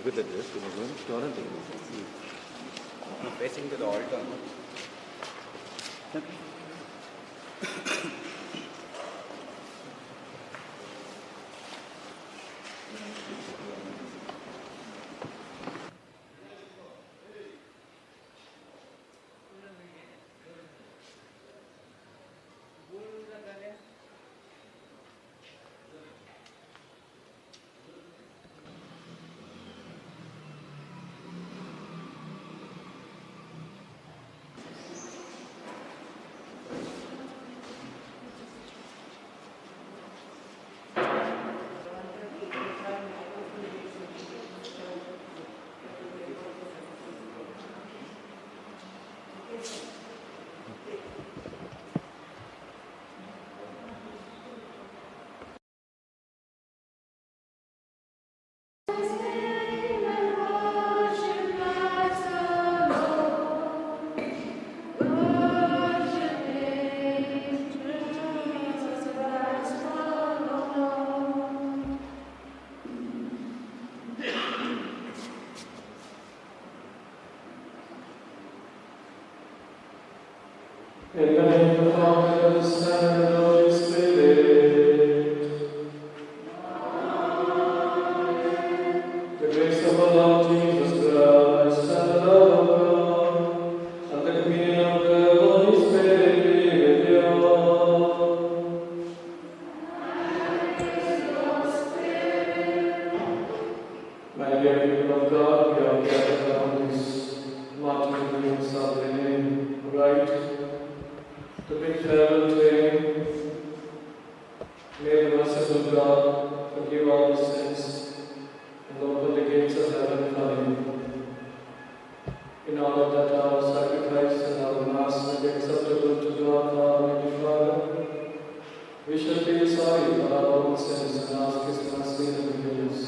with the dress, you know, turn it. Facing to the altar. In the name of the Father, the Son, and the Holy Spirit. The grace of our Lord Jesus Christ, and the love of God, and the communion of the Holy Spirit be with you all. My dear people of God, we are gathered around this Martin Luther Sunday right to bid farewell to him. May the merciful God forgive all his sins and open the gates of heaven for him, in order that our sacrifice and our Mass may be acceptable to God, our Heavenly Father. We shall feel sorry for our own sins and ask his mercy and forgiveness.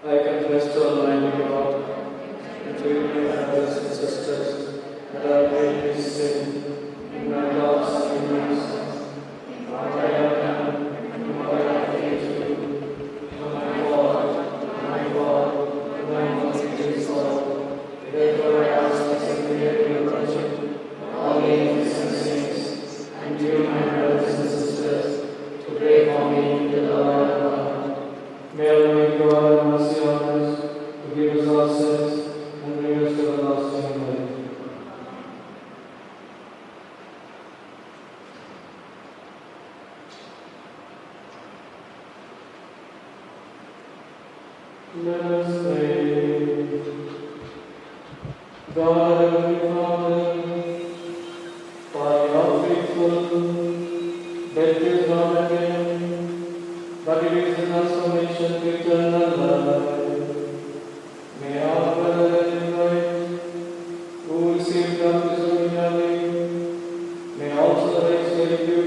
I confess to Almighty God and to you, my brothers and sisters, that I have made this sin in my thoughts and deeds, in what I have done, in what I have failed to do, in my fault, in my unspeakable fault. Therefore I ask the Secretary of Worship, all angels and saints, and you, my brothers and sisters, to pray for me to the Lord our God. May Almighty God have mercy on us, forgive us our sins, and bring us to everlasting life. Let us pray. God, Heavenly Father, by your faithful, death is not again, but it is the transformation to eternal life. May our brother in Christ, who received baptism in your name, may also rise like you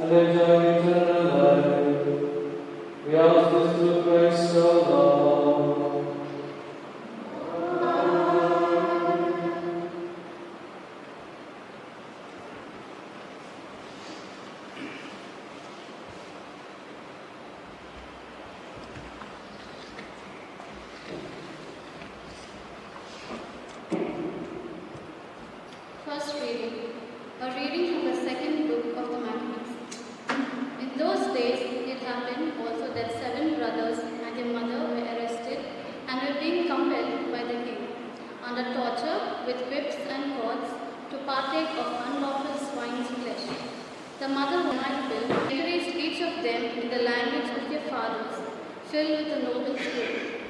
and enjoy eternal life. We ask this through Christ our Lord. First reading, a reading from the second book of the Maccabees. In those days it happened also that 7 brothers and their mother were arrested and were being compelled by the king, under torture with whips and cords, to partake of unlawful swine's flesh. The mother, Michael, encouraged each of them in the language of their fathers, filled with a noble spirit.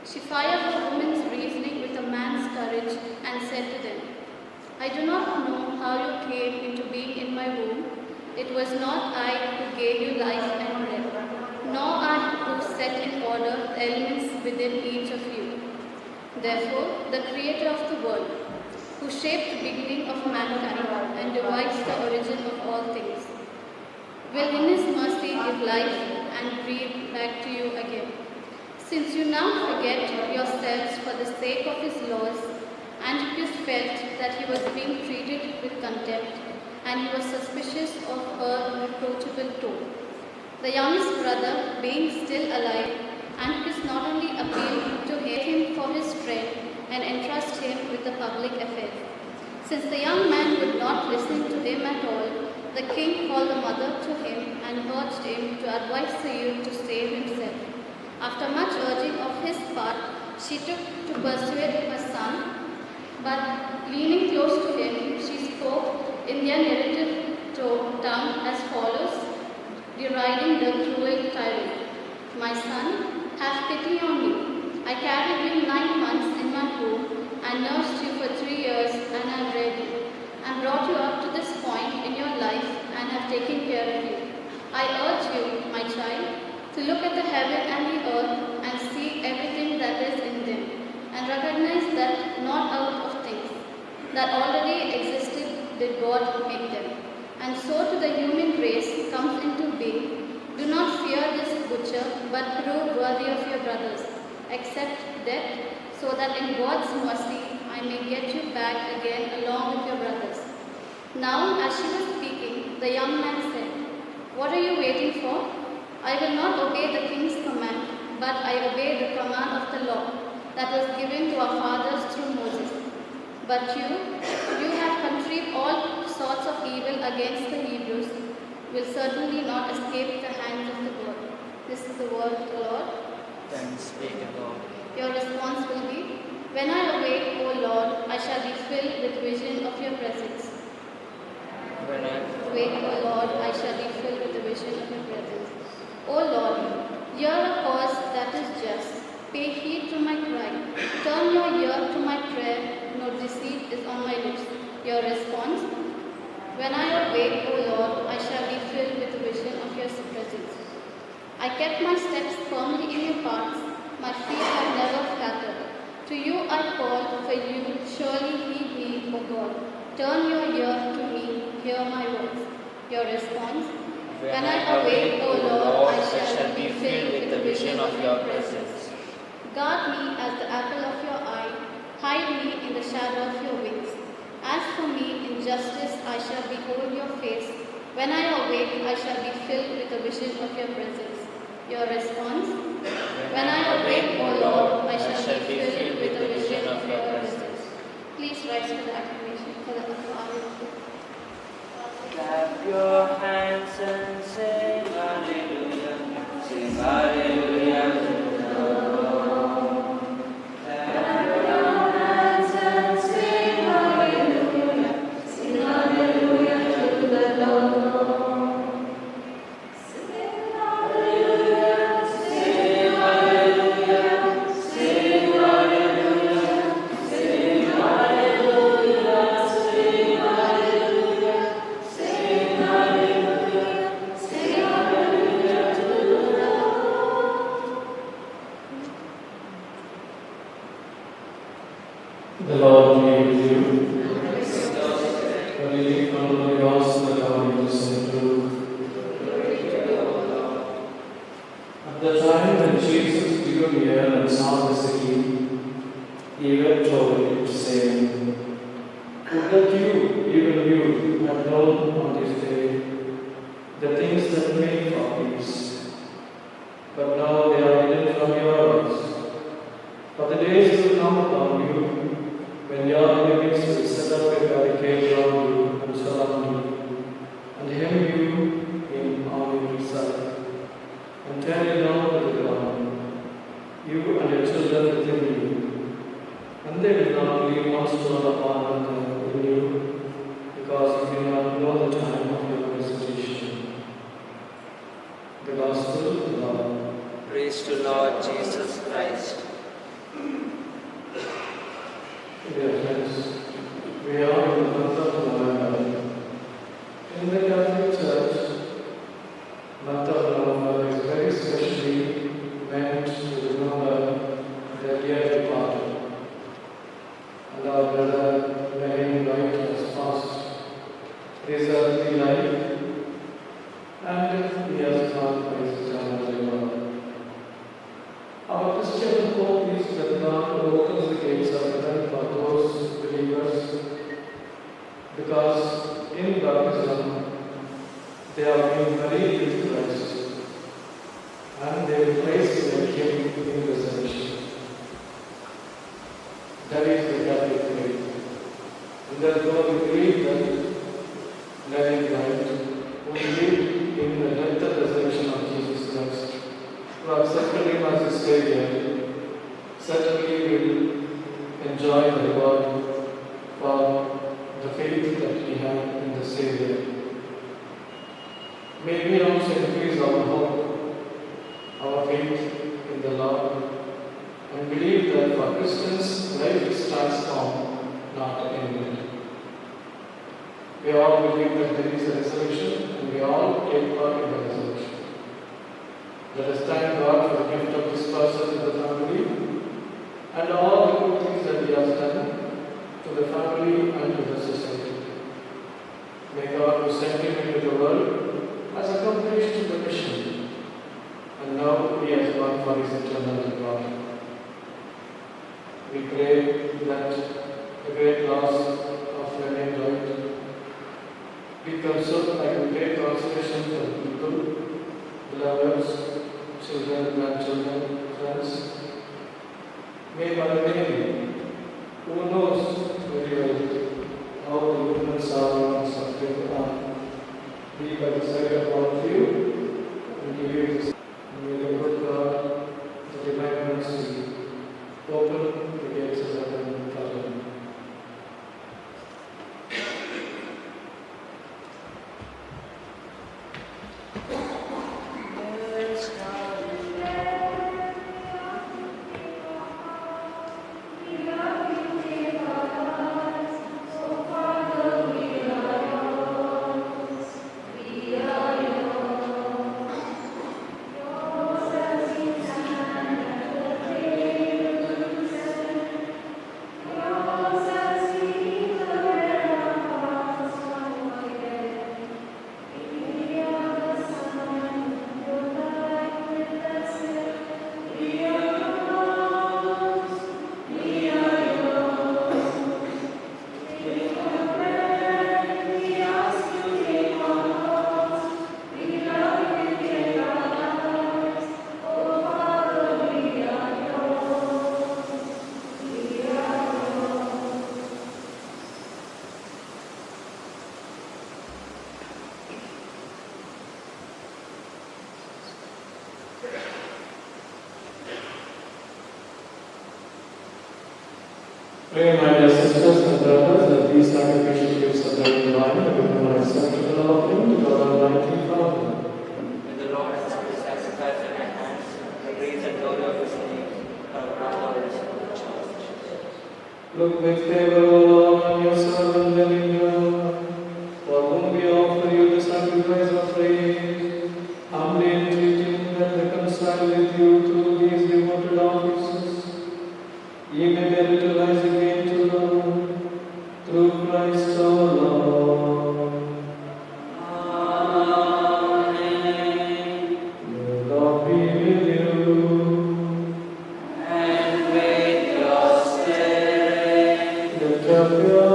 She fired a woman's reasoning with a man's courage and said to them, I do not know how you came into being in my womb. It was not I who gave you life and breath, nor I who set in order the elements within each of you. Therefore, the Creator of the world, who shaped the beginning of mankind and divides the origin of all things, will in His mercy give life and breathe back to you again. Since you now forget yourselves for the sake of His laws, and it is felt that He was being treated with contempt, and he was suspicious of her reproachable tone. The youngest brother, being still alive, Antiochus not only appealed to him for his strength and entrust him with the public affairs. Since the young man would not listen to him at all, the king called the mother to him and urged him to advise the youth to save himself. After much urging of his part, she took to persuade her son, but leaning close to him, she spoke in their narrative tongue as follows, deriding the cruel tyrant. My son, have pity on me. I carried you 9 months in my womb and nursed you for 3 years and have reared you, and brought you up to this point in your life and have taken care of you. I urge you, my child, to look at the heaven and the earth and see everything that is in them, and recognize that not out of things that already existed did God make them. And so to the human race comes into being. Do not fear this butcher, but prove worthy of your brothers. Accept death, so that in God's mercy I may get you back again along with your brothers. Now, as she was speaking, the young man said, What are you waiting for? I will not obey the king's command, but I obey the command of the law that was given to our fathers through Moses. But you have contrived all sorts of evil against the Hebrews, will certainly not escape the hands of the God. This is the word of the Lord. Thanks be to God. Your response will be, When I awake, O Lord, I shall be filled with vision of your presence. When I Awake, O Lord, I shall be filled with the vision of your presence. O Lord, hear a cause that is just. Pay heed to my cry. Turn your ear to my prayer. No deceit is on my lips. Your response, When I awake, O Lord, I shall be filled with the vision of your presence. I kept my steps firmly in your paths. My feet have never faltered. To you I call, for you surely heed me, O God. Turn your ear to me, hear my words. Your response, When I awake, O Lord, I shall be filled with the vision of your presence. Guard me as the apple of your eye. Hide me in the shadow of your wings. As for me, in justice I shall behold your face. When I awake, I shall be filled with the vision of your presence. Your response, When I awake, O Lord, I shall be filled with the vision of your presence. Please rise for the acclamation for the Alleluia. clap your hands and sing hallelujah, sing hallelujah to the Lord. Clap your hands and sing hallelujah, sing hallelujah to the Lord. The Lord be with you. A reading from the Gospel according to St. Luke. At the time when Jesus drew near and saw the city, he wept over it, saying, Would that you, even you, had known on this day the things that make for peace. But now they are hidden from your eyes. For the days will come upon you when your enemies will set up a barricade around you and surround you, and hem you in on every side, and tear you down to the ground, you and your children within you, and they will not leave one stone upon another in you, because you do not know the time of your visitation. The Gospel of the Lord. Praise to Lord Jesus Christ. Dear friends, we are in the month of November. In the Catholic Church, month of November is very specially meant to remember the dear departed. And our brother Naim Wright has passed his earthly life, and he has gone for his eternal reward. Our Christian hope is that God opens the gates of heaven for those believers, because in baptism, they are being buried with Christ, and they will place their King in resurrection. That is the Catholic faith. And therefore we believe that living light who lived in the death and resurrection of Jesus Christ, who accepted him as his Savior, certainly will enjoy the reward for the faith that we have in the Savior. May we also increase our hope, our faith in the Lord, and believe that for Christians, life is transformed, not ended. We all believe that there is a resurrection, and we all take part in the resurrection. Let us thank God for the gift of this person to the family, and all the good things that He has done to the family and to the society. May God who sent Him into the world has accomplished the mission, and now He has gone for His eternal reward. We pray that the great loss of Lenin Lloyd be consoled and take consolation for people, beloveds, children, grandchildren, friends. May Mother Mary, who knows very well how the human sorrow and suffering are, be by the side of all of you and give you this. May the good God, the divine mercy, open the gates of heaven for you. Pray, my dear sisters and brothers, that these sacrificial gifts of the divine will become an acceptable offering to God Almighty Father. When the Lord has put the sacrifice in our hands, the praise and glory of His name, our brothers of the church. Look with favor, O Lord, on your servant living God, for whom we offer you the sacrifice of praise, humbly entreating that reconcile with you through these devoted offices. Ye may bear to rise again to Lord, through Christ our Lord. Amen. The Lord be with you. And with your spirit, Lift up your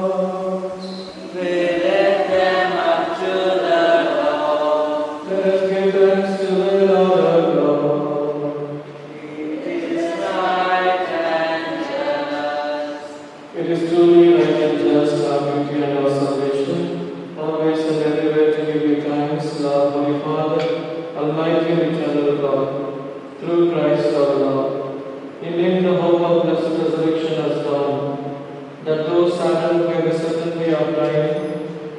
hearts. we lift them up to the Lord. Let us give thanks to the Lord our God. It is right and just. It is truly right and just, our duty and our salvation, always and everywhere to give you thanks, Lord, Holy Father, Almighty and eternal God, through Christ our Lord. In Him the hope of blessed resurrection has dawned, that those saddened by the certainty of dying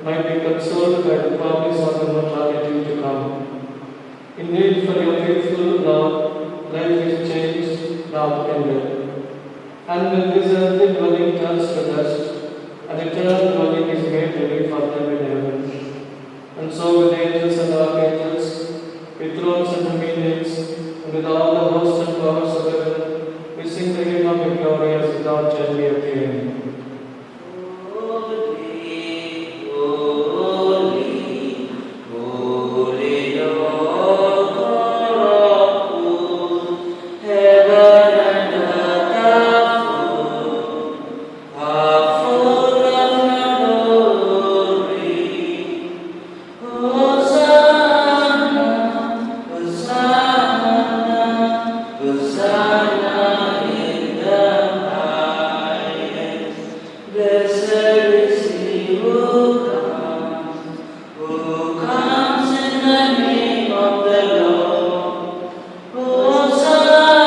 might be consoled by the promise of the mortality to come. Indeed, for your faithful Lord, life is changed, not ended. And when this earthly dwelling turns to dust, an eternal dwelling is made ready for them in heaven. And so with angels and archangels, with thrones and dominions, and with all the hosts and powers of heaven, we sing the hymn of the glorious without gently appearing. Holy, holy, holy Lord God of hosts, heaven and earth are full of Blessed is he who comes in the name of the Lord. Hosanna,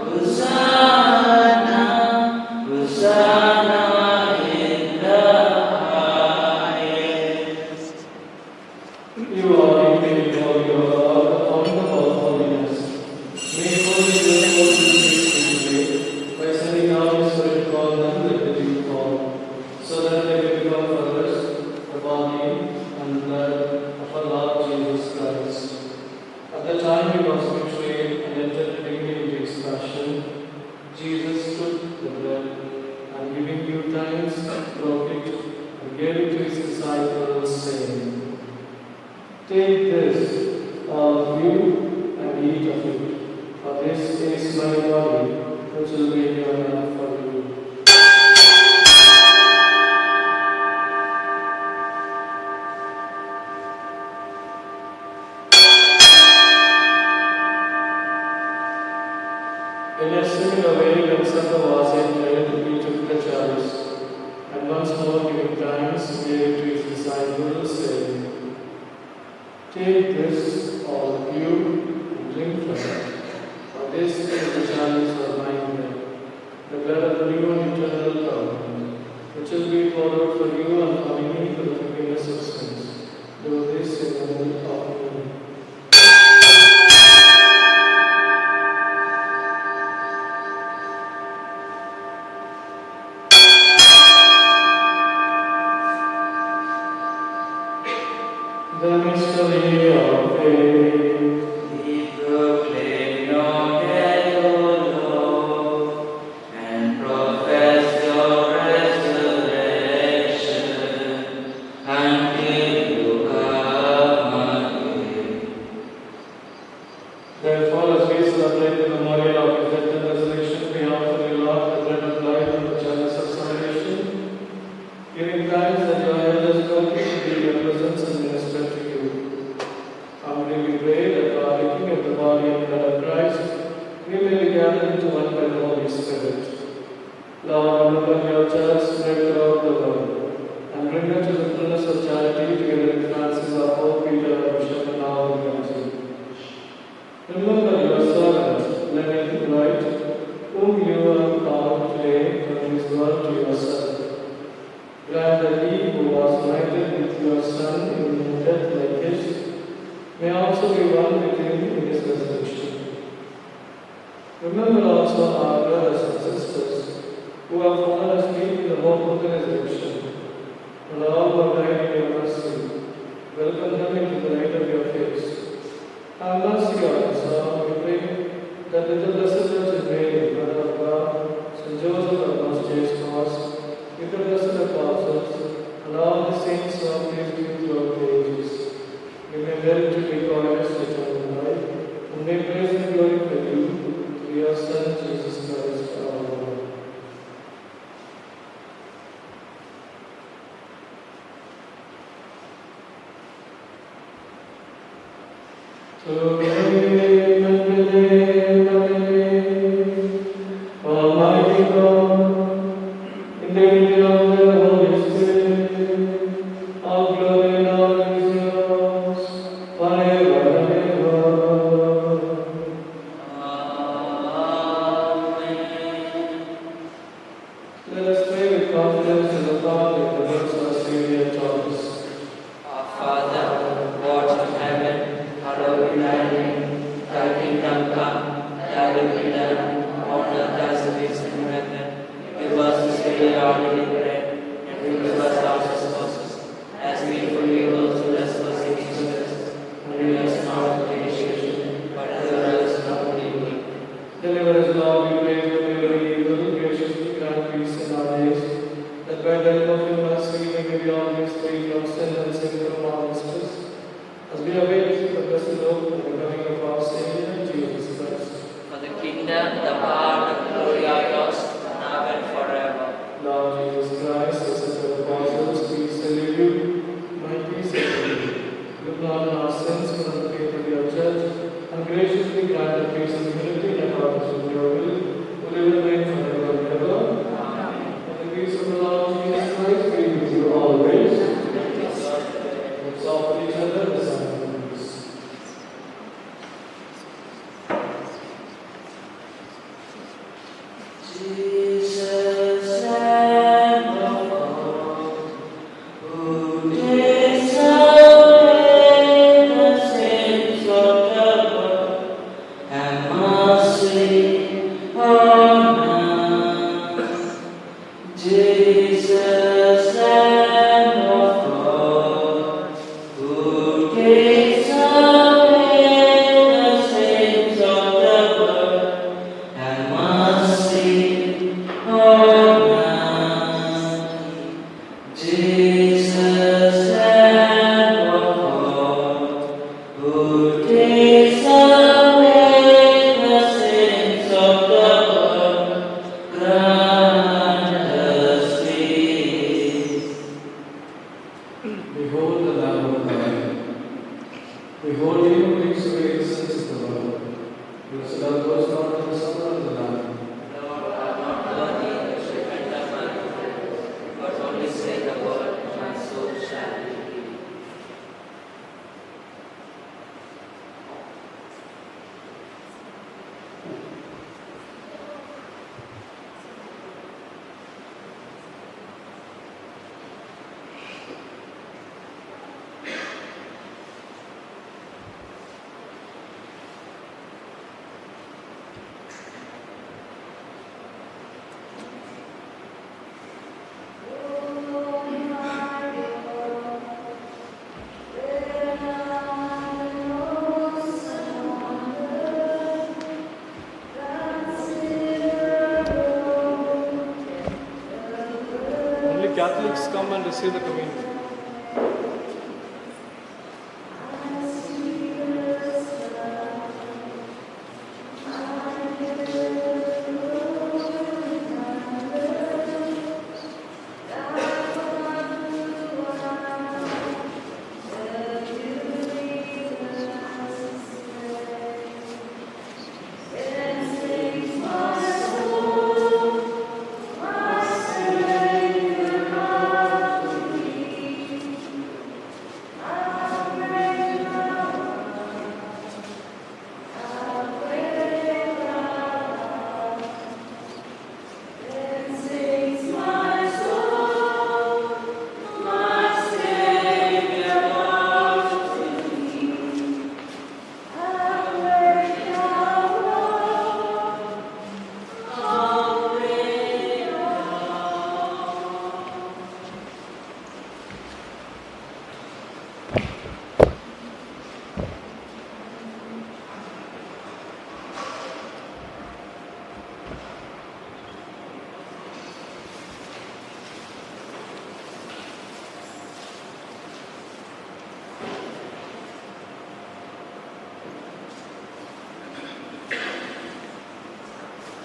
Hosanna, Hosanna in the highest. You are indeed holy, O Lord, the fount of all holiness. May holy this holy day by sending out His Spirit to all them that believe upon, so that they may become for us the body and blood of our Lord Jesus Christ. At the time He was betrayed and entered into His passion, Jesus took the bread and giving you thanks, broke it and gave it to His disciples, saying, "Take this, all of you, and eat of it, for this is my body, which will be given up for you." In a similar way, when supper was ended, He took the chalice, and once more giving thanks, gave it to His disciples, saying, "Take this, all of you, and drink from it, for this is the chalice of my blood, the blood of the new and eternal covenant, which will be poured out for you and for many for the forgiveness of sins. Do this in memory of me." The mystery of faith. We proclaim your death, O Lord, and profess your resurrection until you come again. Therefore, as we celebrate the memorial of His death and resurrection, we offer you, Lord, the bread of life and the chalice of salvation, giving thanks that your elders come to be your presence and minister to you. Humbly we pray that by taking of the body and blood of Christ, we may be gathered into one by the Holy Spirit. Lord, remember your church spread throughout the world, and bring her to the fullness of charity together with Francis, our Pope, Peter, our Bishop, and our clergy. Remember your servant, Leonard Wright, whom you have called today from his world to yourself. Grant that he who was united with your Son in death like his may also be one with him in his resurrection. Remember also our brothers and sisters who have fallen asleep in the hope of the resurrection, and all who have died in your mercy. Welcome them into the light of your face. Have mercy on us, Lord, we pray, that with the Blessed Virgin Mary, Mother of God, Saint Joseph of J.S. with the blessed apostles, and all the saints who have pleased you throughout the ages, we may merit to be glorious eternal life, and may praise and glorify you through your Son, Jesus Christ, our Lord. So believe and believe and believe, Almighty God, in the unity of the Holy Spirit, all glory and honor is yours, forever and ever. Amen. Let us pray with confidence in the thought that the words of our Savior taught us. Our Father, who art in heaven, hallowed be thy name. Thy kingdom come, thy will be done, on earth as it is in heaven. Give us this day our daily bread, and forgive us our trespasses, as we forgive those who trespass against us. And lead us not into temptation, but deliver us from evil. Deliver us, Lord, we pray, from every evil, graciously grant peace in our days, that by the help of your mercy we may be always free from sin and safe from all mistress, as we await the blessed hope of the coming of our Savior, Jesus Christ. For the kingdom, the power, and the glory are yours, now and forever. Lord Jesus Christ, the Son of the apostles, peace and you, my peace and you. Look not on our sins, but on the faith of your church, and graciously grant the peace and unity in accordance with your will, who live and reign forever and ever. Amen. And the peace of the Lord Jesus Christ be with you always. Let's offer each other the sign of peace. Jesus, Lamb of God, who takes away the sins of the world, have mercy on us. Jesus, Lamb of God, who takes away the sins of the world, have mercy on us. Jesus, Lamb of God, who takes away the sins of the world, grant us peace. Behold the Lamb of God. Behold him who takes away the sins of the world. Blessed are those born of the Son of the Lamb. Lord, I am not worthy that you should enter my home, but only say the word, and my soul shall be healed. Only Catholics come and receive the communion.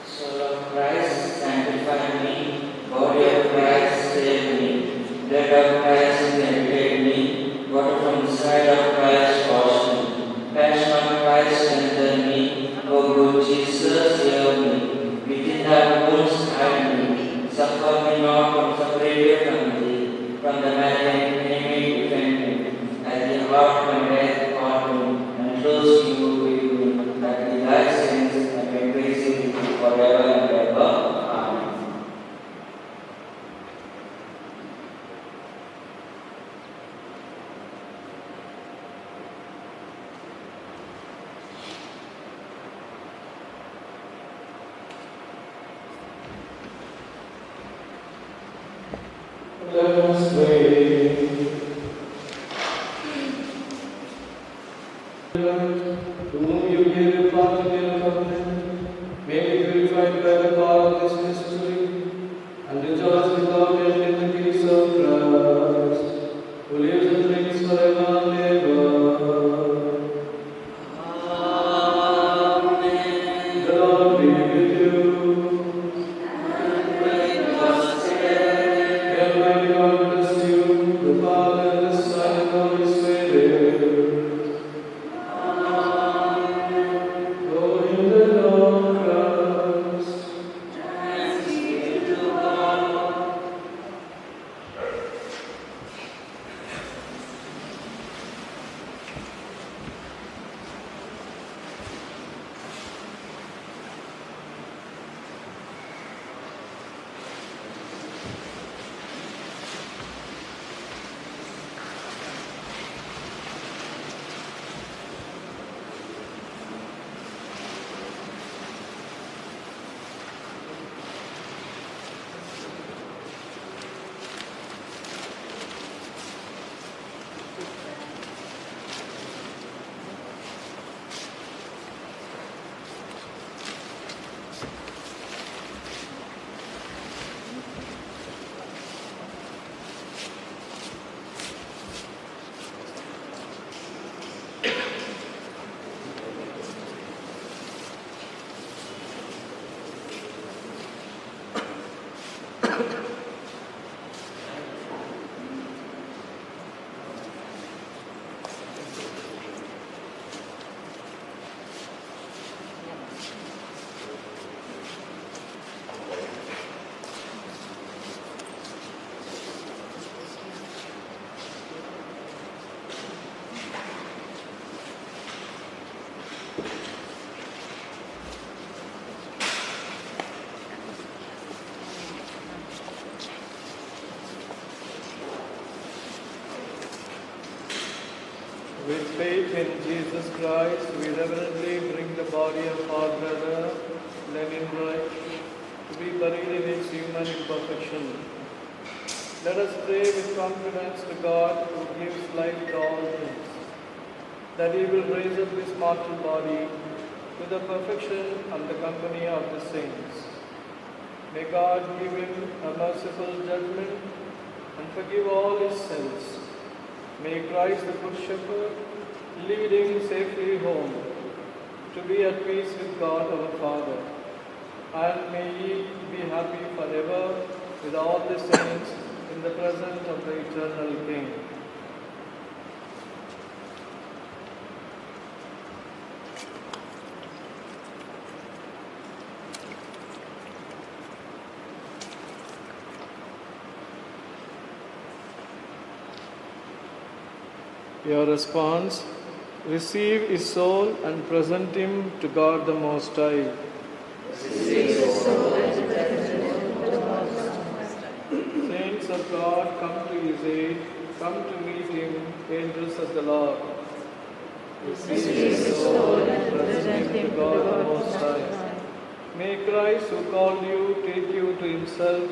Soul of Christ, sanctify me. Body of Christ, save me. Blood of Christ, meditate me. Water from the side of Christ, wash me. Passion of Christ, strengthen me. O good Jesus, hear me. Within thy wounds, hide me. Suffer me not from separate from thee. From the malignant enemy, defend me. As the heart my death caught me, and close you with me, that in thy sins I may praise you forever and ever. Amen. Let us pray. Whom you give part in your covenant, may be purified by the power of this mystery, and rejoice without end in the peace of Christ, who lives and reigns forever and ever. Amen. The Lord be with you. And with your spirit. May Almighty God bless you, the Father, and the Son, and the Holy Spirit. Go in the Lord Christ. Thanks be to God. With faith in Jesus Christ, we reverently bring the body of our brother Lenin Wright to be buried in his human imperfection. Let us pray with confidence to God who gives life to all things, that he will raise up his mortal body to the perfection and the company of the saints. May God give him a merciful judgment and forgive all his sins. May Christ the Good Shepherd lead him safely home to be at peace with God our Father. And may he be happy forever with all the saints in the presence of the eternal King. Your response: receive his soul and present him to God the Most High. Saints of God, come to his aid, come to meet him, angels of the Lord. Receive his soul and present him to God the Most High. May Christ, who called you, take you to himself.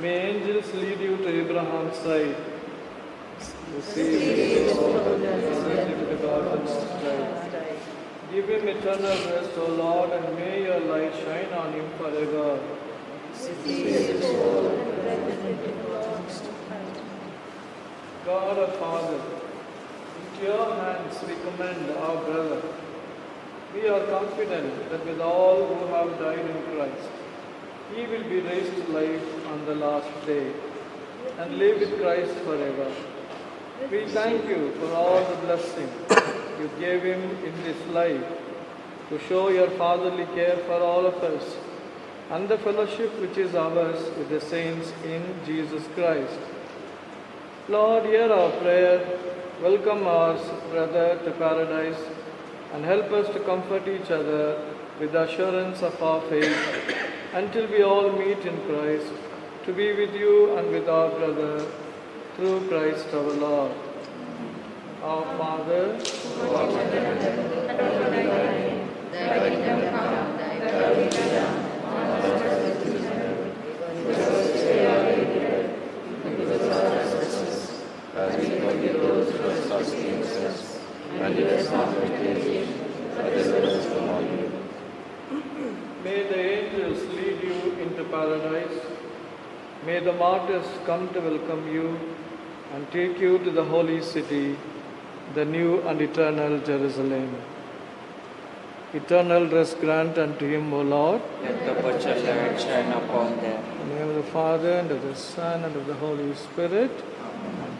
May angels lead you to Abraham's side. Receive his soul and present him to God the Most High. Give him eternal rest, O Lord, and may your light shine on him forever. God our Father, into your hands we commend our brother. We are confident that with all who have died in Christ, he will be raised to life on the last day and live with Christ forever. We thank you for all the blessing you gave him in this life, to show your fatherly care for all of us, and the fellowship which is ours with the saints in Jesus Christ. Lord, hear our prayer, welcome our brother to paradise, and help us to comfort each other with the assurance of our faith, until we all meet in Christ, to be with you and with our brother, through Christ our Lord. Our Father, who art in heaven, hallowed be thy name. Thy kingdom come, thy will be done, on earth as it is in heaven. Give us this day our daily bread, and forgive us our trespasses, as we forgive those who trespass against us. And lead us not into temptation, but deliver us from all evil. May the angels lead you into paradise. May the martyrs come to welcome you and take you to the holy city, the new and eternal Jerusalem. Eternal rest grant unto him, O Lord. Let the perpetual light shine upon them. In the name of the Father, and of the Son, and of the Holy Spirit. Amen.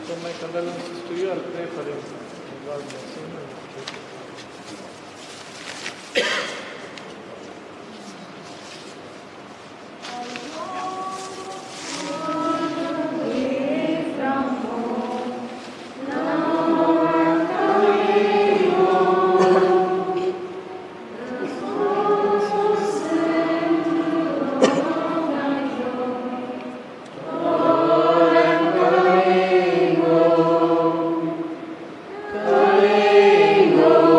So my condolences to you. I'll pray for him. God bless him. Kalego.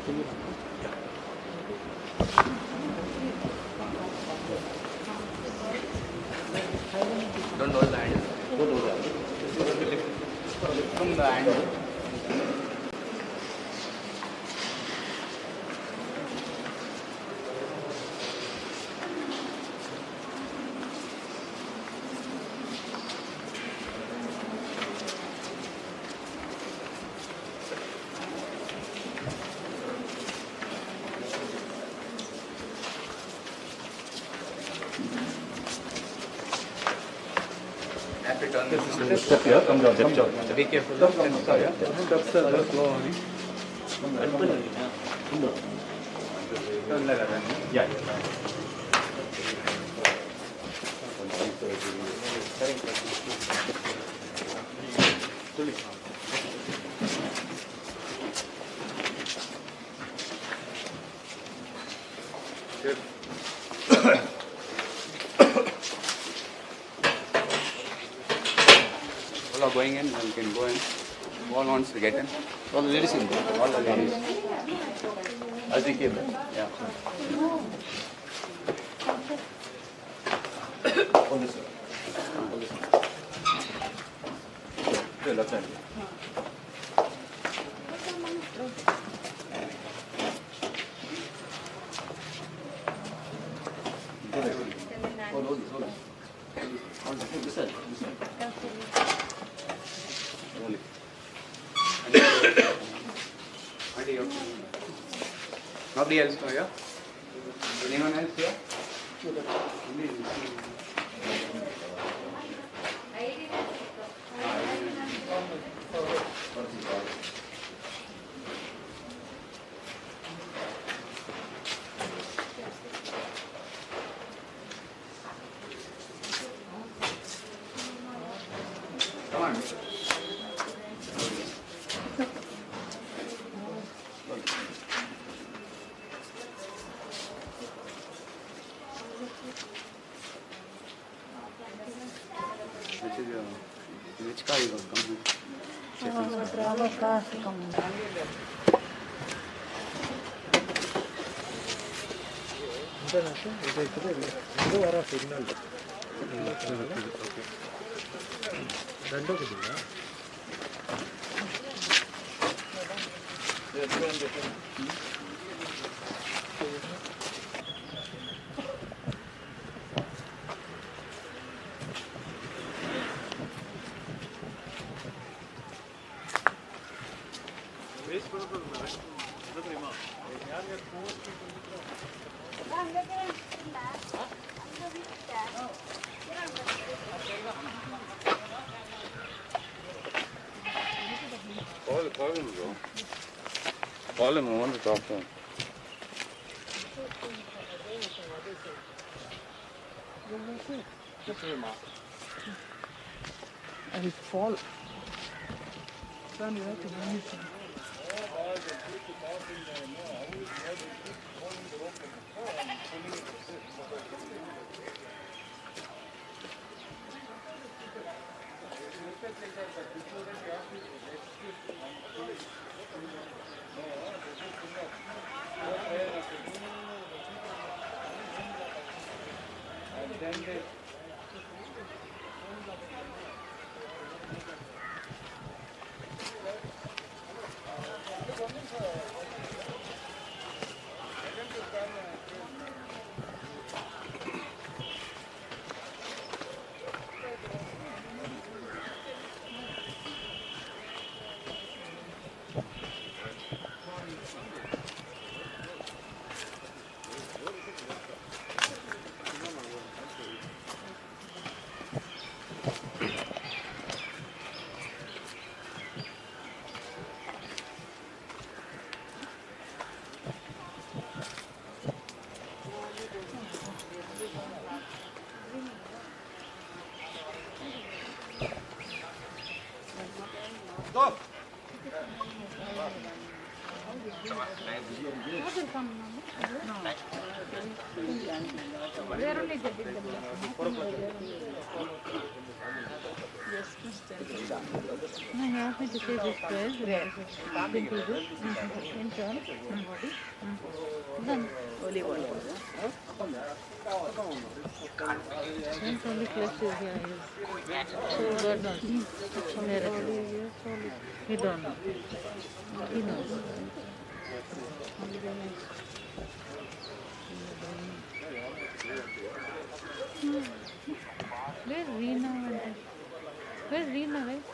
Don't hold the handle. Don't hold the handle. Lift from the handle. Step here, come down, come down. Be careful. Steps are very slow. Yeah. All are going in, you can go in. All wants to get in. All the ladies in there. All the ladies. As we came in. Yeah. On this side. On this side. Okay, left hand. Hold this. On this side. This side. Only. Auntie, okay. Nobody else know here? Anyone else here? Come on. Which car you got? Come here. Check this. Call him, bro. Call him, I want to talk to him. I will fall. Son, you have to manage. No, you asked me to say this prayer. Where? Then do this. In turn. Body. Done. Only one. Once only flesh is here. So God knows. He don't know. He knows. Only the next. Where's Reena? Where's Reena, right?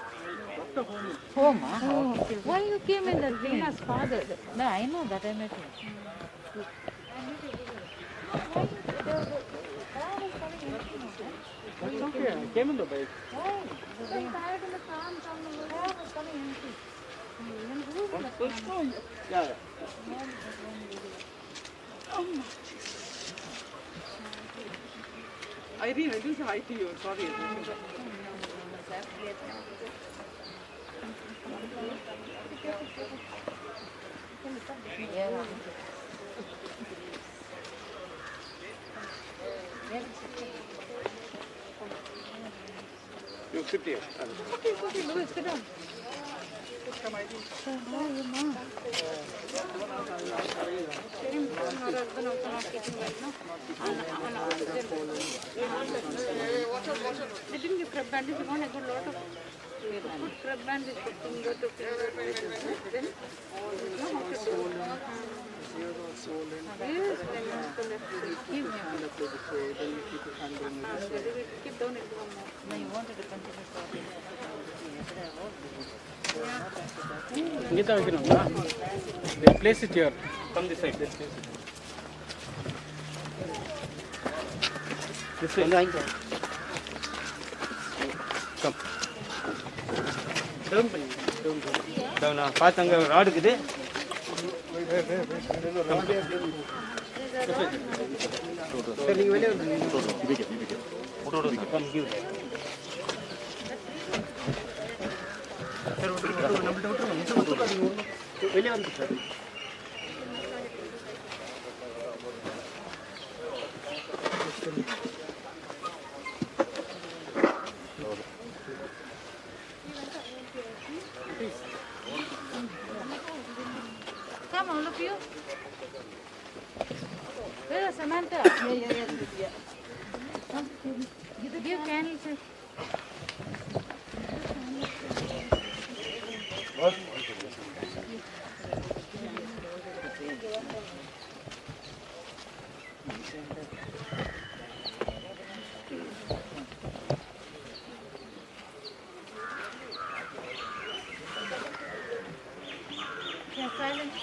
Home, huh? Oh, why you came in that Reena's father? No, I know that I met him. That's okay. I came in the bike. Why? I'm tired in the farm. Why was coming empty? Yeah. Irene, I didn't say hi to you. Sorry. You sit here. Okay, Louis, sit down. They didn't give crab bandage. You want I got a lot of put crab bandage for finger to finger. Then yes, keep down into one more. No, you wanted to continue talking. They'll place it here. Come this side. They'll place it. This way. Come. Down. Pathanga rod இருக்குது. சரி நீங்க வெளிய photo come give. வெளியே வந்து sir. Come, all of you. Where is Samantha? Yeah. Give candles. Yeah, silent.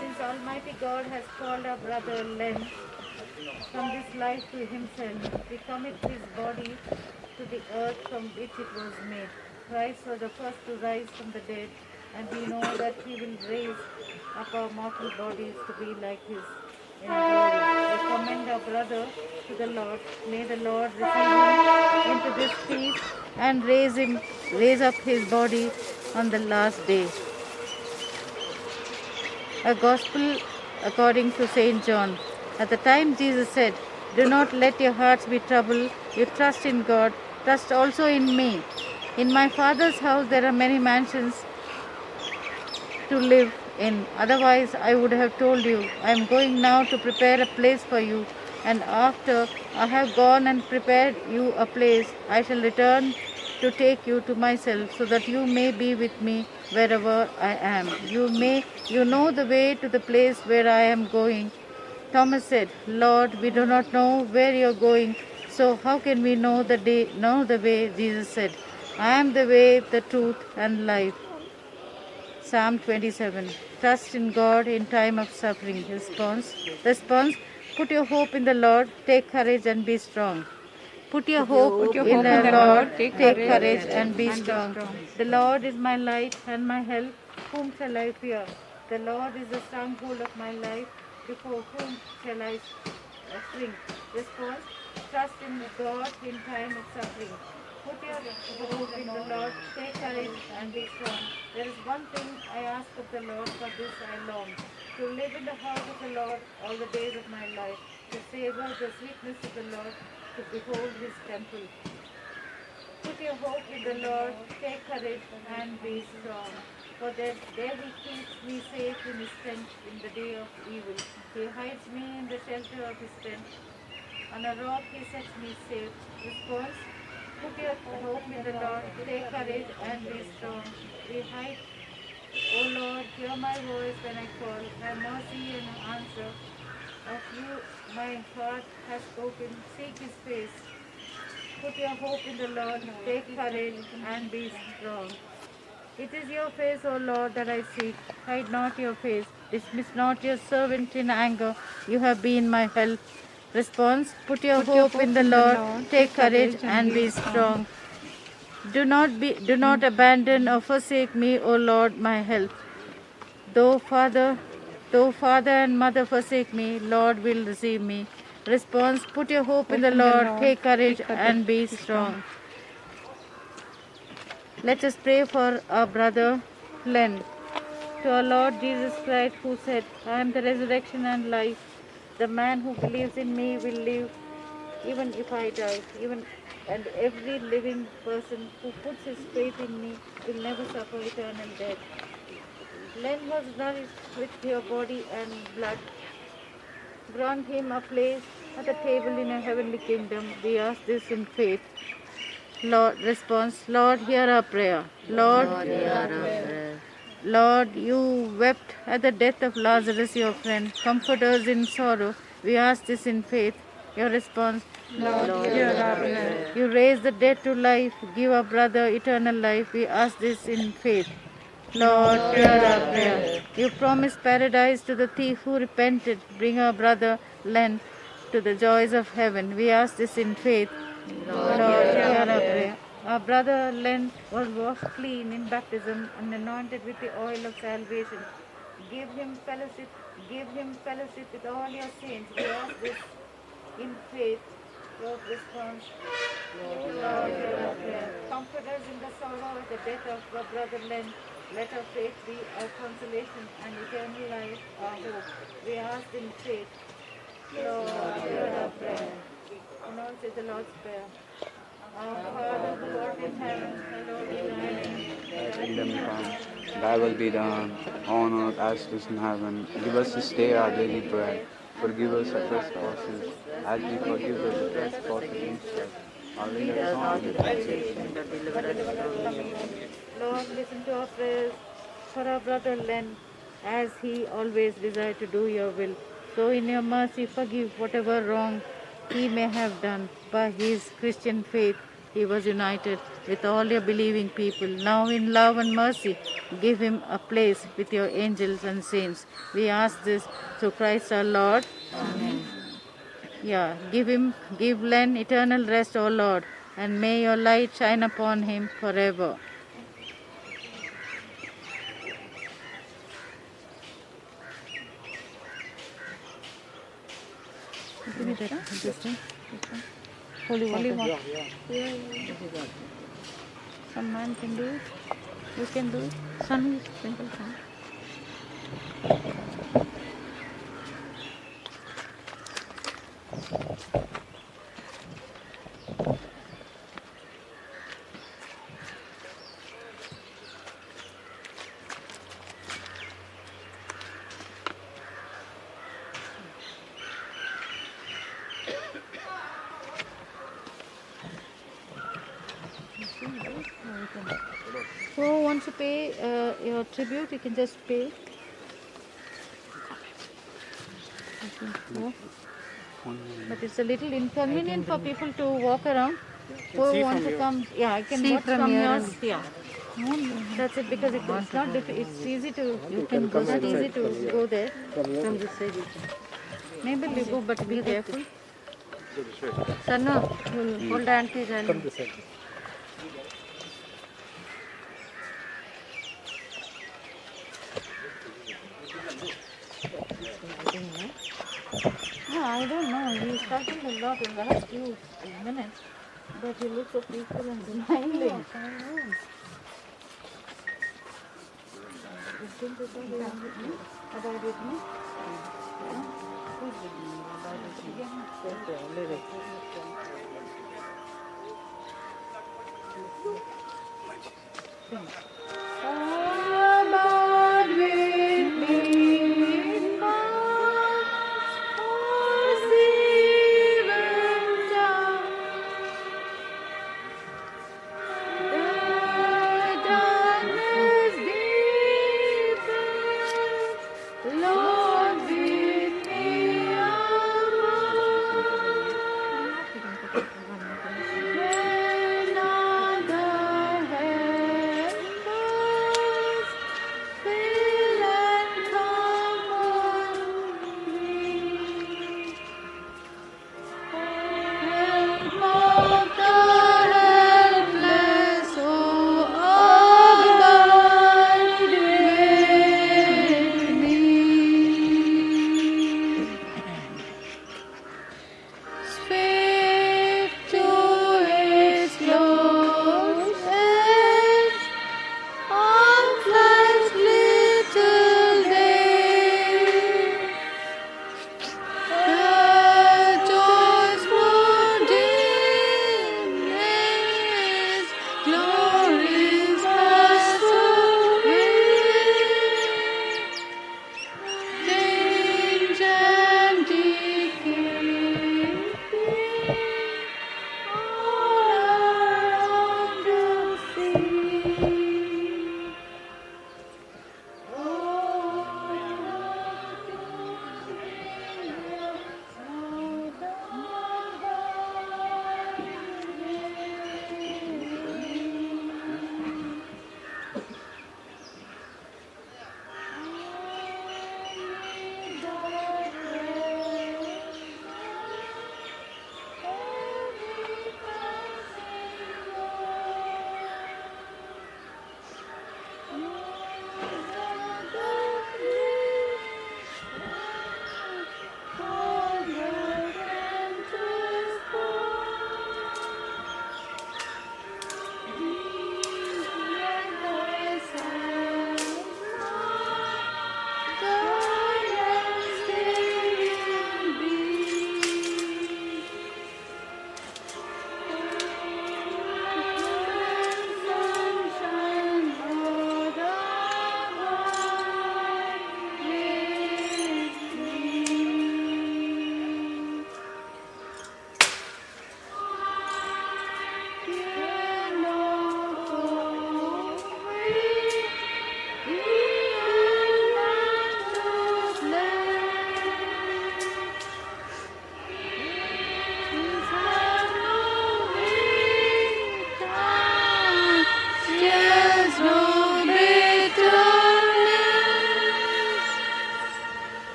Since Almighty God has called our brother Len from this life to himself, we commit his body to the earth from which it was made. Christ was the first to rise from the dead, and we know that he will raise up our mortal bodies to be like his in glory. We commend our brother to the Lord. May the Lord receive him into this peace and raise up his body on the last day. A Gospel according to St. John. At the time Jesus said, "Do not let your hearts be troubled. You trust in God, trust also in me. In my Father's house there are many mansions to live in. Otherwise I would have told you, I am going now to prepare a place for you. And after I have gone and prepared you a place, I shall return to take you to myself, so that you may be with me wherever I am. You know the way to the place where I am going." Thomas said, "Lord, we do not know where you are going, so how can we know the way?" Jesus said, "I am the way, the truth, and life." Psalm 27. Trust in God in time of suffering. Response. Put your hope in the Lord. Take courage and be strong. Put your hope in the Lord. Take courage and be strong. The Lord is my light and my help. Whom shall I fear? The Lord is the stronghold of my life. Before whom shall I shrink? Response. Trust in God in time of suffering. Put your hope in the Lord. Take courage and be strong. There is one thing I ask of the Lord, for this I long, to live in the house of the Lord all the days of my life, to savor the sweetness of the Lord, to behold his temple. Put your hope in the Lord, take courage and be strong. For that there he keeps me safe in his tent in the day of evil. He hides me in the shelter of his tent. On a rock he sets me safe. Response: put your hope in the Lord, take courage and be strong. We hide, O Lord, hear my voice when I call. Have mercy and answer. Of you my heart has spoken. Seek his face. Put your hope in the Lord, take courage and be strong. It is your face, O Lord, that I seek. Hide not your face. Dismiss not your servant in anger. You have been my help. Response: put your hope in the Lord, take courage and be strong. Do not abandon or forsake me, O Lord, my help. Though father and mother forsake me, Lord will receive me. Response: put your hope in the Lord, take courage and be strong. Let us pray for our brother Len. To our Lord Jesus Christ, who said, I am the resurrection and life. The man who believes in me will live even if I die. And every living person who puts his faith in me will never suffer eternal death. Len was nourished with your body and blood. Grant him a place at the table in a heavenly kingdom. We ask this in faith. Lord, response: Lord, hear our prayer. Lord, hear our prayer. Lord, you wept at the death of Lazarus, your friend. Comfort us in sorrow. We ask this in faith. Your response: Lord, hear our prayer. You raise the dead to life. Give our brother eternal life. We ask this in faith. Lord, hear our prayer. You promised paradise to the thief who repented. Bring our brother Len to the joys of heaven. We ask this in faith. Lord, hear our prayer. Our brother Len was washed clean in baptism and anointed with the oil of salvation. Give him fellowship with all your saints. We ask this in faith. Your response: Lord, hear our prayer. Comfort us in the sorrow of the death of our brother Len. Let our faith be our consolation and eternal life our hope. We ask in faith. Lord, hear our prayer. And now say the Lord's Prayer. Our Father who art in heaven, hallowed be thy name. Thy kingdom come, thy will be done, on earth as it is in heaven. Give us this day our daily bread. Forgive us our trespasses, as we forgive those who trespass against us. And lead us not into temptation, but deliver us from evil. Lord, listen to our prayers for our brother Len, as he always desired to do your will. So in your mercy forgive whatever wrong he may have done. By his Christian faith, he was united with all your believing people. Now in love and mercy, give him a place with your angels and saints. We ask this through Christ our Lord. Amen. Yeah, give Len eternal rest, O Lord, and may your light shine upon him forever. Give me that, this thing. Holy water. Yeah. Some man can do it. You can do it. Sun, sprinkle sun. So once you pay your tribute, you can just pay. But it's a little inconvenient for people to walk around. Who want to come? Yeah, I can watch from yours. Yeah. That's it, because it's not it's easy to go there. From this side. Maybe we go, but be careful. Sanna, you'll hold auntie and come this side. No, I don't know. He's talking a lot in the last few minutes, but he looks so peaceful and smiling. What are you doing? Who's reading Bible? Lyrics. Abide with me in God's even time. The darkness deepens, Lord, with me abide. When other help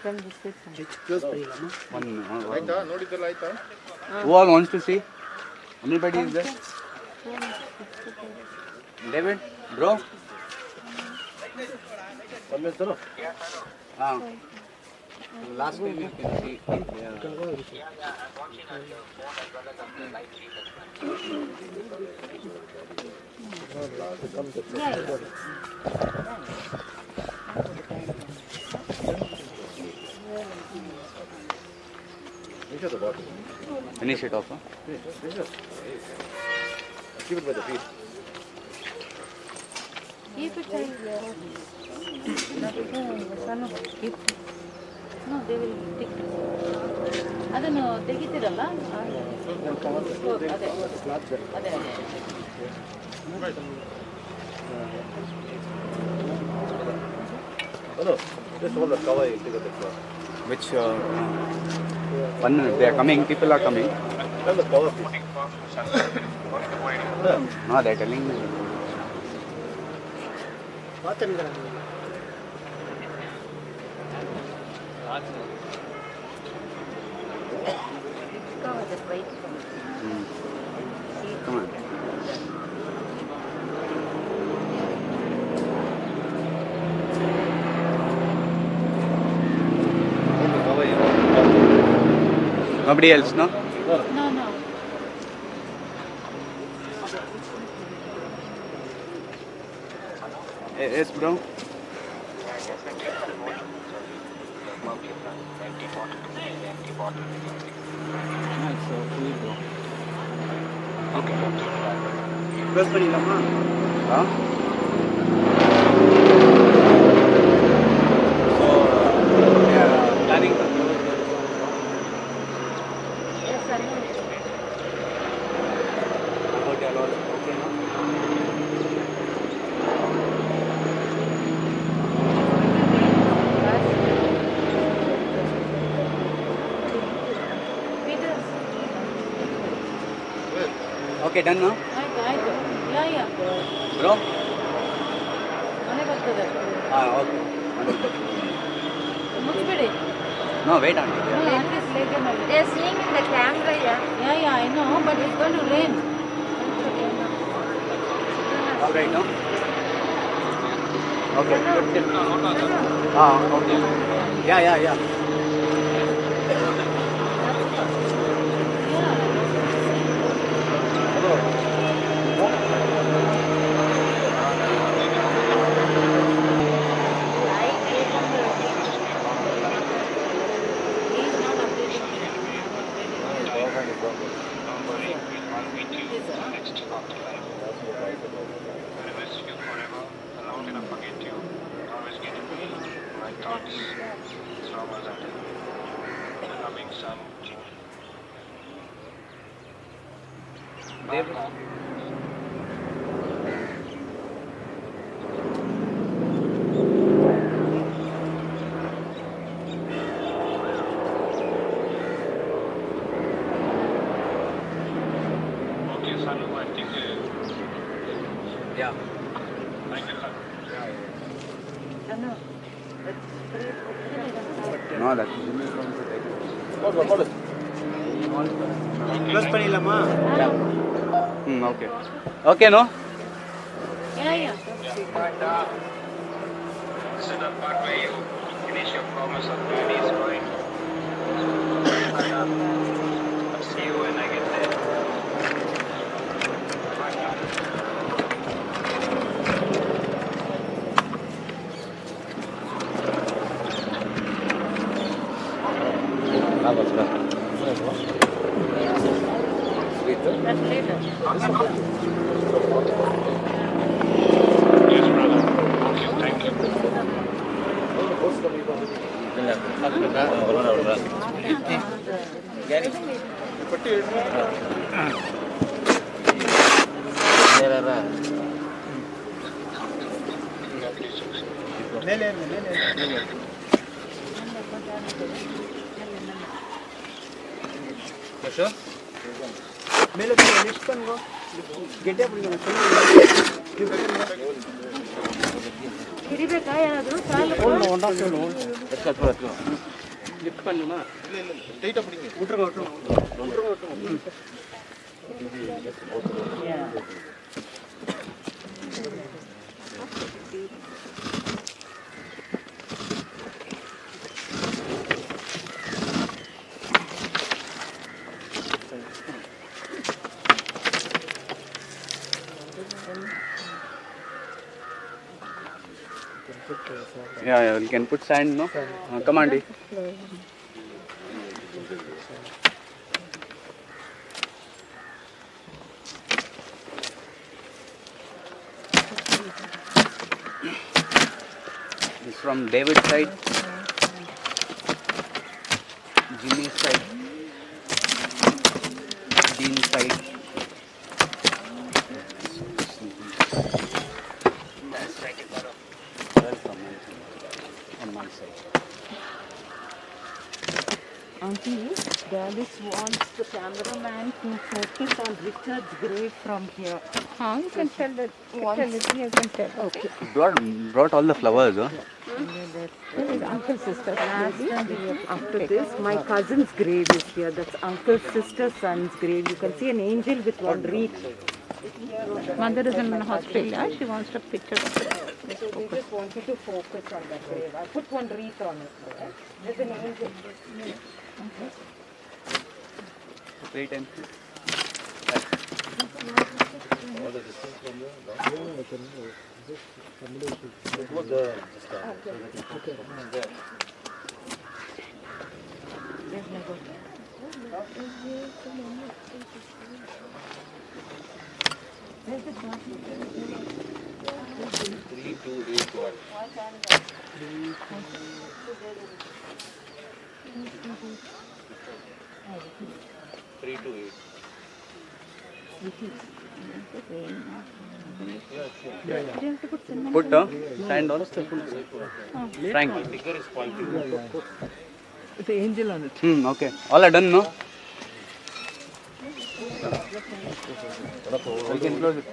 From this side. ಆಯ್ತಾ ನೋಡಿದ್ದಲ್ಲ ಆಯ್ತಾ Who all wants to see? Anybody is there? David, bro. ಒಂದೇ ಸಲ Last time you can see. Finish it off. Huh? Keep it by the feet. Keep it tight. Keep it. No, they will take it. ಅದನ್ನು ತೆಗಿತೀರಲ್ಲ ಅದೇ Hello, just hold the cover. Take the cover. Which one? They are coming. People are coming. Hold the cover, please. No, they are telling me. Come on. Nobody else, no? No. Yes, bro. Okay. Press பண்ணிடலாமா? So, they are planning to close the hotel also. Okay, no? Okay, done now? ಆಯ್ತು ಯಾ Bro? ಮನೆ ಬರ್ತದೆ Okay. ಮುಚ್ಚಿಬಿಡಿ No, wait on it. They are seeing in the camera, yeah. Yeah, I know, but it's going to rain. All right, no? Okay. Okay. Yeah. Yeah. No, that is going to take it. Hold it. Plus பண்ணிடலாமா? Okay. Okay, no? Yeah. This is the part where you finish your promise of Daddy's going. I'll see you when I get there. That's later. Yes, brother. Okay, thank you. ಇಲ್ಲ ಹಿಡಿಬೇಕಾ ಏನಾದರೂ ಸಾಲು lift பண்ணுமா டைட்டா பிடிங்க விட்டுருங்க Yeah, you can put sand, no? Come on, D. This from David's side, Jimmy's side, Dean's side. Auntie, Dallas wants the cameraman to focus on Richard's grave from here. You can tell that. You can tell. Okay. Brought all the flowers, huh? This is uncle's sister. After this, my cousin's grave is here. That's uncle's sister's son's grave. You can see an angel with one wreath. Mother is in Australia. She wants a picture of it. So we just wanted to focus on that grave. I put one wreath on it. There's an angel. Wait and see. Put sand on. Frank. The angel on it. Okay. All are done, no? We can close it.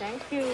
Thank you.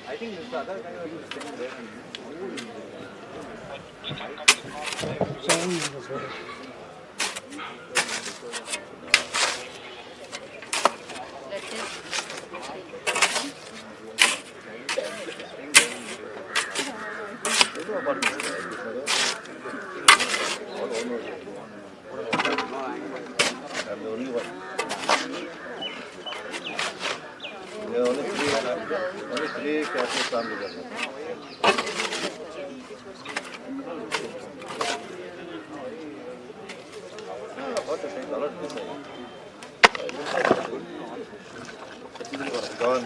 I think this other guy was staying there. I'm the only one. There are only three Catholic families. What to say? A lot to say. Gone.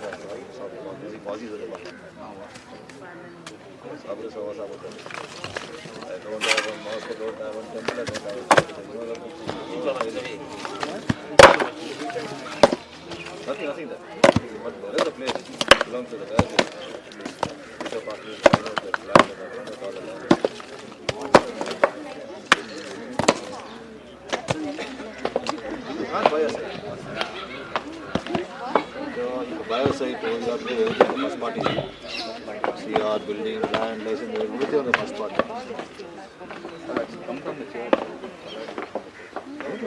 I don't have a mosque, I don't have a temple, I don't have a nothing there. But there is a place that belongs to the guy. Bishop Party, the land, all the land. You can't buy a site. You buy a site, you have to pay everything on the first party. CR, building, land, license, everything on the first party. Come from the church.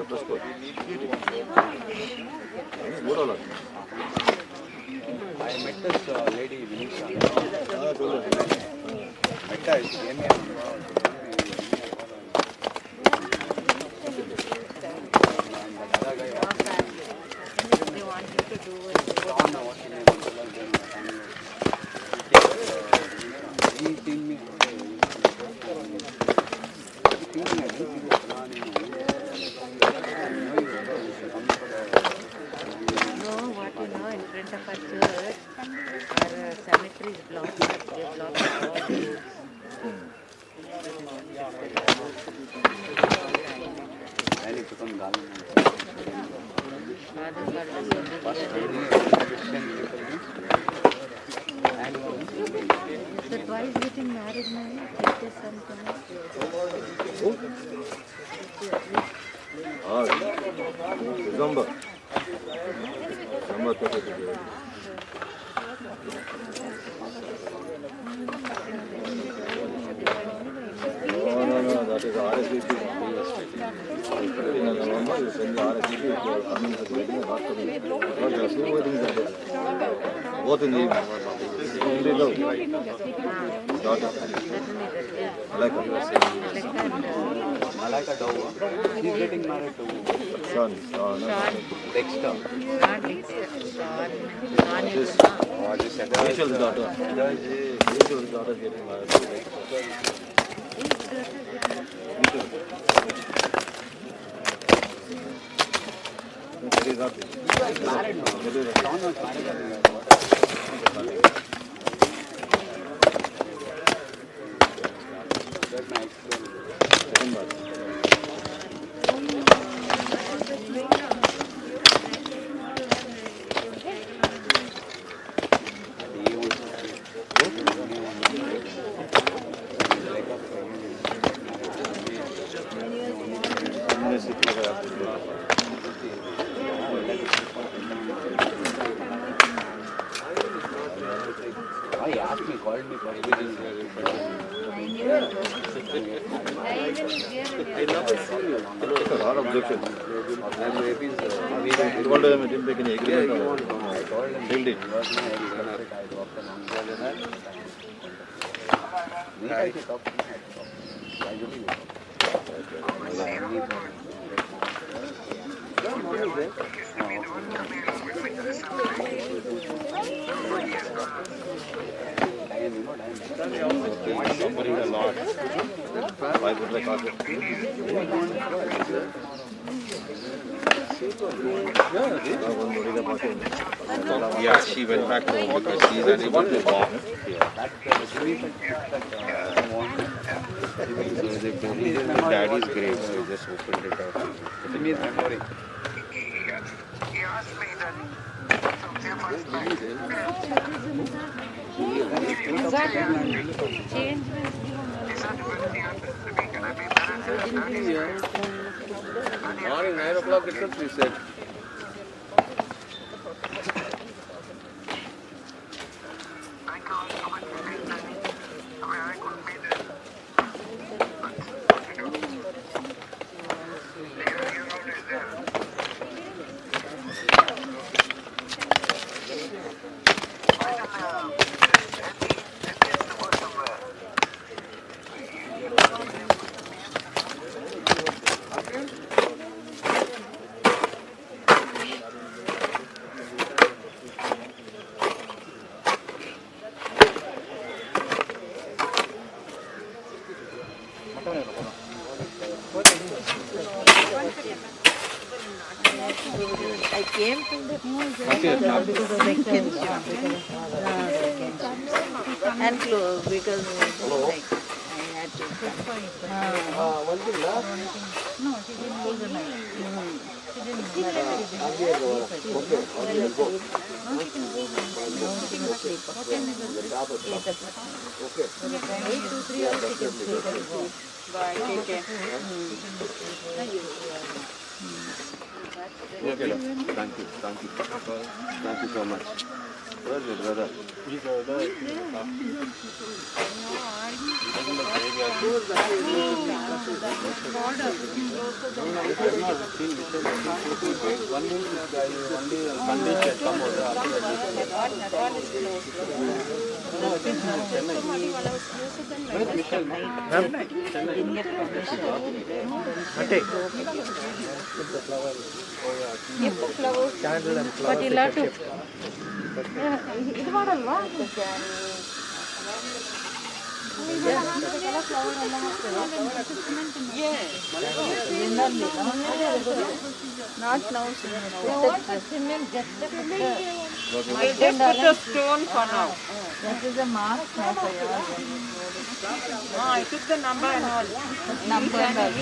Trust God. Good or not? I met this lady, Vinisha. Met her, she came here. They want you to do it. In front of our church, our cemetery is blocked. They blocked all the roads. That why is getting married now? It is something. Number 32. No, that is RSVP. In November, you send the RSVP if you are coming to the wedding or not coming. Because there are two weddings are there. Both in the evening. Only love. Daughter. Malika Dowa. He's getting married to Son. Dexter. Rachel's daughter. Rachel's daughter is getting married to Dexter. It is not married. It is he asked me, called me for everything. a lot of objections. You told him it didn't make any agreement. I told him, Build it. Suffering a lot. Why would I cause it? Yeah, she went back home because she's unable to walk. So they buried in daddy's grave, so he just opened it up. Timmy's memory. He asked me that from their perspective. Morning 9 o'clock itself, she said. I can't commit to anything. I mean, I couldn't be there. You're always there. I came to the because of vacancy. And close because like I had to come. No, she didn't lose the night. She didn't lose the night. No, she can go. No, she can sleep. What time is it? 8 o'clock. 8 to 3 or she can sleep. Bye, take care. Okay, thank you. Thank you so much. Where's your brother? He's over there. But you'll have to. ಇದು ಮಾಡಲ್ವಾ Not now. Cement, just put the stone for now. That is a mark. I took the number and all. Number and all. I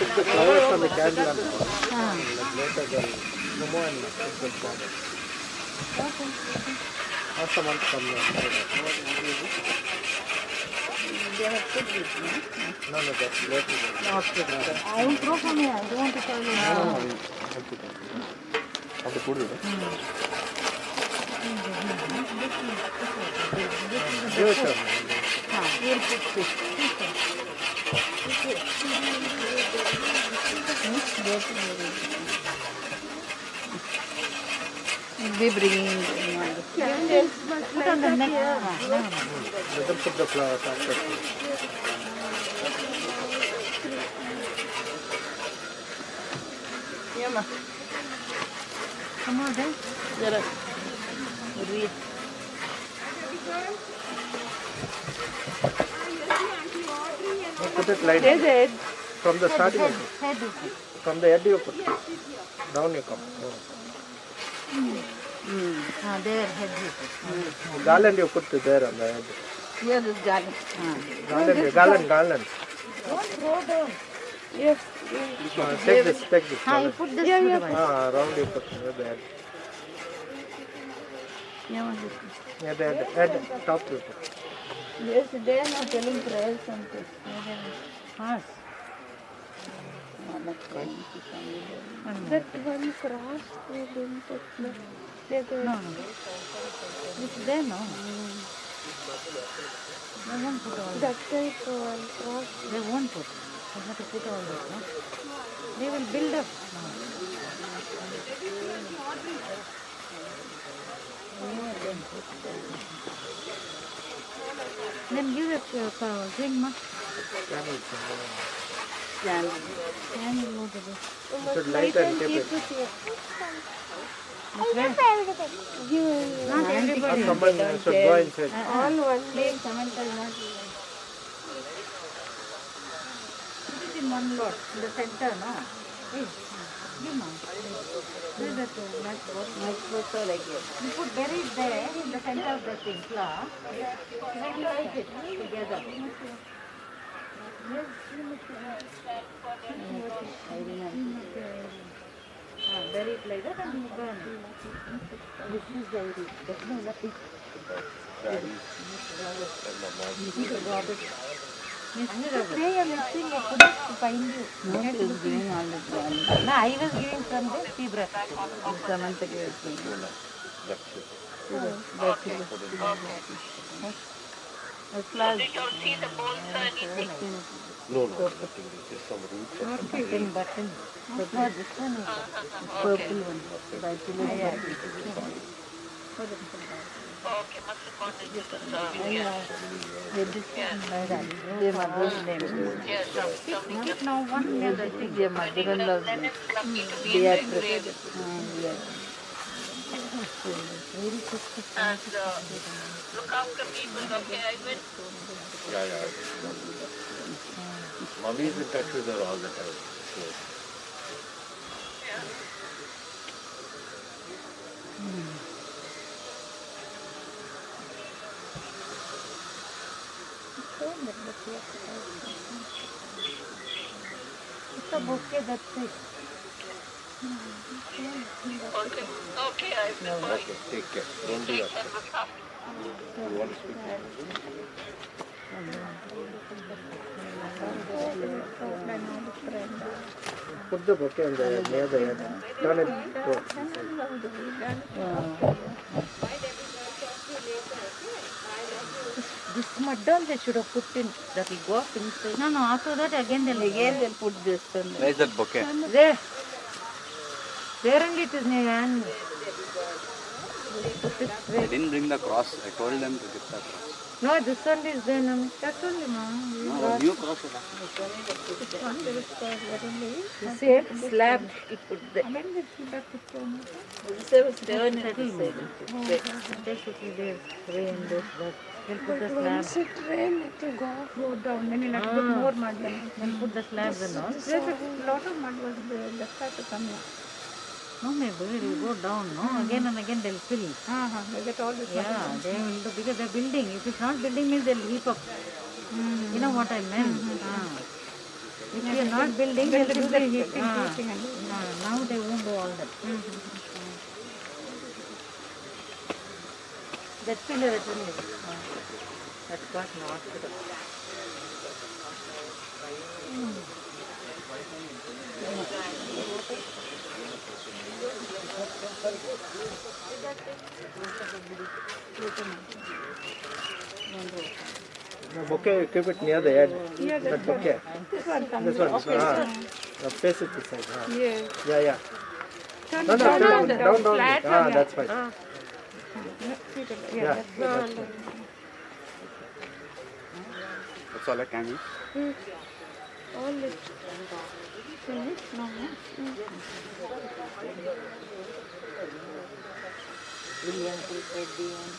took the flowers from the candle and later the more and ask someone to come here. They have put this, No, that's later. I won't throw from here. I don't want to tell you. Have to put it. Yes, sir. We'll put this. We'll be bringing put on the neck. Let them put the flowers after. Yama. Come on, then. Zara. Read. Put it like from the starting. Head. From the head you put. Down you come. There, head you put. Garland you put there on the head. Here is garland. Garland. Don't throw down. Yes. Take this. You put this. Round you put the head. Yeah, the head, top you put. Yes, they are not telling prayers and this. Horse. That one cross, they didn't put. No. It's there, no. They won't put all that. Type one cross. They won't put. They have to put all this, no? They will build up. Then give a drink, ma. Candle, what is it? Should light and keep it. Not everybody. Someone should go inside. All one place, Samantha is not. Put it in one lot, in the center, no? You put buried there in the center of the thing, flower. Then you light it together. Bury it like that and you burn it. This is very, that's no lucky. Mr. Robert. Today I'm mixing a put to find you. No, she is giving all the time. No, I was giving from the tea breath. Samantha gave it to me. That's it. A flask. No, it's some roots. Not fitting button. But no, this one is purple one. By their mother's name. Now one has I think their mother-in-law's name. Beatrice. And look after people, okay, I will. Yeah. Mommy is in touch with her all the time. It's a bouquet, that's it. Okay, I will. Okay, take care. Don't do that. You want to speak to me? Put the bouquet on the near the end. Turn it. This mud they should have put in, that will go up inside. No, after that again they'll put this. Where is that bouquet? There. There only it is near your hand. Put it I there. didn't bring the cross. I told them to get the cross. No, this one is there. That's only, ma'am. No, new cross. The same slab you put there. Turn it this side. Take it there. Rain, this, that. We'll put the slab. Once it rain, it will go down. Then you'll have to put more mud. We'll put the slabs and all. There's a lot of mud was there. That's why to come here. No, maybe it will go down, no? Again and again they'll fill. They get all this Yeah, they will do, because they're building. If it's not building means they'll heap up. You know what I meant? If you are not building, they'll do the heaping. Now they won't do all that. That pillar is in it. That's got no hospital. The bouquet, keep it near the head. That bouquet. This one comes. This one. Face it this side. Yeah. Yeah. Turn No, it down. down. Flat. That's fine. Yeah, That's fine. That's all I can eat. all it. Finish? No.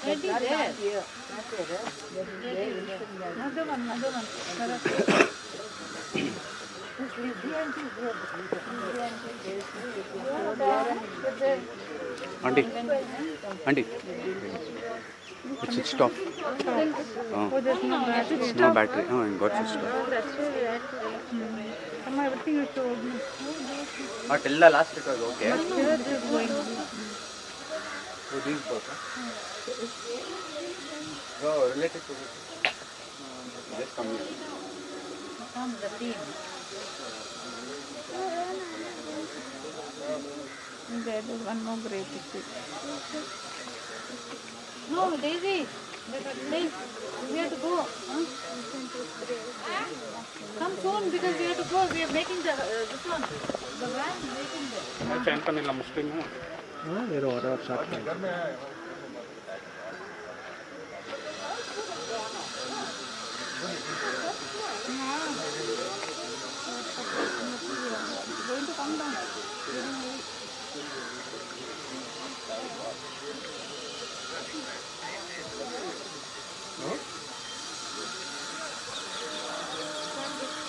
Eddie there. Another one. Auntie. It's switched off. Oh, there's no battery. No battery. Oh, I got switched off. That's very Some everything you showed me. Till the last it was okay. Here this is going. So these both, No, related to it. Just come here. From the team. There is one more great picture. No, Daisy. Please, we have to go. Come soon because we have to go. We are making the this one. The van is making the. Whatever shot.